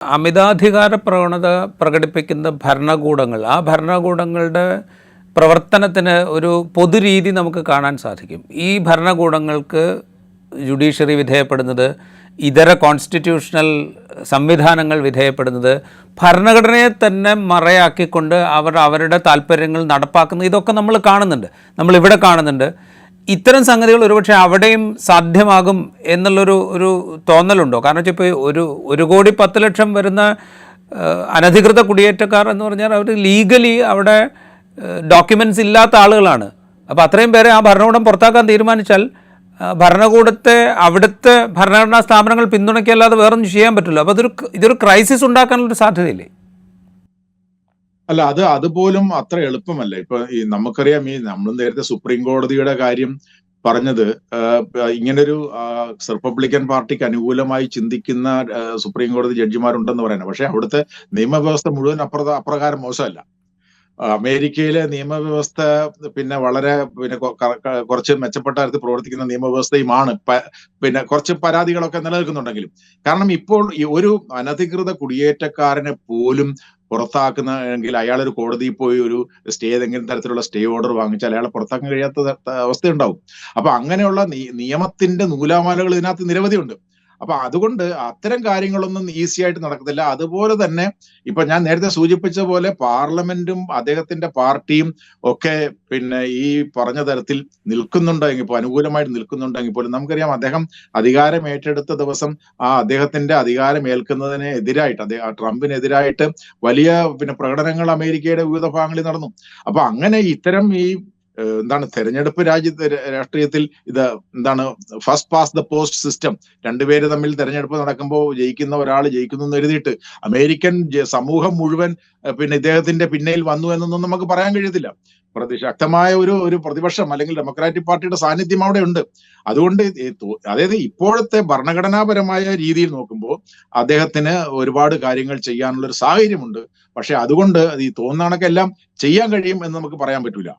അമിതാധികാര പ്രവണത പ്രകടിപ്പിക്കുന്ന ഭരണകൂടങ്ങൾ, ആ ഭരണകൂടങ്ങളുടെ പ്രവർത്തനത്തിന് ഒരു പൊതുരീതി നമുക്ക് കാണാൻ സാധിക്കും. ഈ ഭരണകൂടങ്ങൾക്ക് ജുഡീഷ്യറി വിധേയപ്പെടുന്നത്, ഇതര കോൺസ്റ്റിറ്റ്യൂഷണൽ സംവിധാനങ്ങൾ വിധേയപ്പെടുന്നത്, ഭരണഘടനയെ തന്നെ മറയാക്കിക്കൊണ്ട് അവരുടെ താല്പര്യങ്ങൾ നടപ്പാക്കുന്നത്, ഇതൊക്കെ നമ്മൾ കാണുന്നുണ്ട്, നമ്മളിവിടെ കാണുന്നുണ്ട്. ഇത്തരം സംഗതികൾ ഒരുപക്ഷെ അവിടെയും സാധ്യമാകും എന്നുള്ളൊരു തോന്നലുണ്ടോ? കാരണം വെച്ചാൽ ഇപ്പോൾ 1,10,00,000 വരുന്ന അനധികൃത കുടിയേറ്റക്കാർ എന്ന് പറഞ്ഞാൽ അവർ ലീഗലി അവിടെ ഡോക്യുമെൻറ്റ്സ് ഇല്ലാത്ത ആളുകളാണ്. അപ്പോൾ അത്രയും പേരെ ആ ഭരണകൂടം പുറത്താക്കാൻ തീരുമാനിച്ചാൽ ഭരണകൂടത്തെ അവിടുത്തെ ഭരണഘടനാ സ്ഥാപനങ്ങൾ പിന്തുണയ്ക്കല്ലാതെ വേറൊന്നും ചെയ്യാൻ പറ്റില്ല. അപ്പോൾ ഇതൊരു ക്രൈസിസ് ഉണ്ടാക്കാനുള്ളൊരു സാധ്യതയില്ലേ? അല്ല, അതുപോലും അത്ര എളുപ്പമല്ല. ഇപ്പൊ നമുക്കറിയാം, നമ്മൾ നേരത്തെ സുപ്രീം കോടതിയുടെ കാര്യം പറഞ്ഞത്, ഇങ്ങനൊരു റിപ്പബ്ലിക്കൻ പാർട്ടിക്ക് അനുകൂലമായി ചിന്തിക്കുന്ന സുപ്രീം കോടതി ജഡ്ജിമാരുണ്ടെന്ന് പറയുന്നത്. പക്ഷെ അവിടുത്തെ നിയമവ്യവസ്ഥ മുഴുവൻ അപ്രകാരം മോശമല്ല. അമേരിക്കയിലെ നിയമവ്യവസ്ഥ വളരെ കുറച്ച് മെച്ചപ്പെട്ട തരത്തിൽ പ്രവർത്തിക്കുന്ന നിയമവ്യവസ്ഥയുമാണ്. കുറച്ച് പരാതികളൊക്കെ നിലനിൽക്കുന്നുണ്ടെങ്കിലും, കാരണം ഇപ്പോൾ ഈ ഒരു അനധികൃത കുടിയേറ്റക്കാരനെ പോലും പുറത്താക്കുന്ന അയാളൊരു കോടതിയിൽ പോയി ഒരു ഏതെങ്കിലും തരത്തിലുള്ള സ്റ്റേ ഓർഡർ വാങ്ങിച്ചാൽ അയാളെ പുറത്താക്കാൻ കഴിയാത്ത അവസ്ഥയുണ്ടാവും. അപ്പൊ അങ്ങനെയുള്ള നിയമത്തിന്റെ നൂലാമാലകൾ ഇതിനകത്ത് നിരവധിയുണ്ട്. അപ്പൊ അതുകൊണ്ട് അത്തരം കാര്യങ്ങളൊന്നും ഈസി ആയിട്ട് നടക്കത്തില്ല. അതുപോലെ തന്നെ ഇപ്പൊ ഞാൻ നേരത്തെ സൂചിപ്പിച്ച പോലെ പാർലമെന്റും അദ്ദേഹത്തിന്റെ പാർട്ടിയും ഒക്കെ ഈ പറഞ്ഞ തരത്തിൽ നിൽക്കുന്നുണ്ടെങ്കിൽ, ഇപ്പൊ അനുകൂലമായിട്ട് നിൽക്കുന്നുണ്ടെങ്കിൽ പോലും നമുക്കറിയാം, അദ്ദേഹം അധികാരം ഏറ്റെടുത്ത ദിവസം അദ്ദേഹത്തിന്റെ അധികാരം ഏൽക്കുന്നതിന് എതിരായിട്ട്, ട്രംപിനെതിരായിട്ട് വലിയ പ്രകടനങ്ങൾ അമേരിക്കയുടെ വിവിധ ഭാഗങ്ങളിൽ നടന്നു. അപ്പൊ അങ്ങനെ ഇത്തരം തെരഞ്ഞെടുപ്പ് രാഷ്ട്രീയത്തിൽ first pass the post system. രണ്ടുപേര് തമ്മിൽ തെരഞ്ഞെടുപ്പ് നടക്കുമ്പോൾ ജയിക്കുന്ന ഒരാൾ ജയിക്കുന്നു എന്ന് എഴുതിയിട്ട് അമേരിക്കൻ സമൂഹം മുഴുവൻ ഇദ്ദേഹത്തിന്റെ പിന്നിൽ വന്നു എന്നൊന്നും നമുക്ക് പറയാൻ കഴിയത്തില്ല. ശക്തമായ ഒരു പ്രതിപക്ഷം അല്ലെങ്കിൽ ഡെമോക്രാറ്റിക് പാർട്ടിയുടെ സാന്നിധ്യം അവിടെ ഉണ്ട്. അതുകൊണ്ട് അതായത് ഇപ്പോഴത്തെ ഭരണഘടനാപരമായ രീതിയിൽ നോക്കുമ്പോൾ അദ്ദേഹത്തിന് ഒരുപാട് കാര്യങ്ങൾ ചെയ്യാനുള്ള ഒരു സാഹചര്യമുണ്ട്. പക്ഷെ അതുകൊണ്ട് ഈ തോന്നുന്ന കണക്കെല്ലാം ചെയ്യാൻ കഴിയും എന്ന് നമുക്ക് പറയാൻ പറ്റൂല.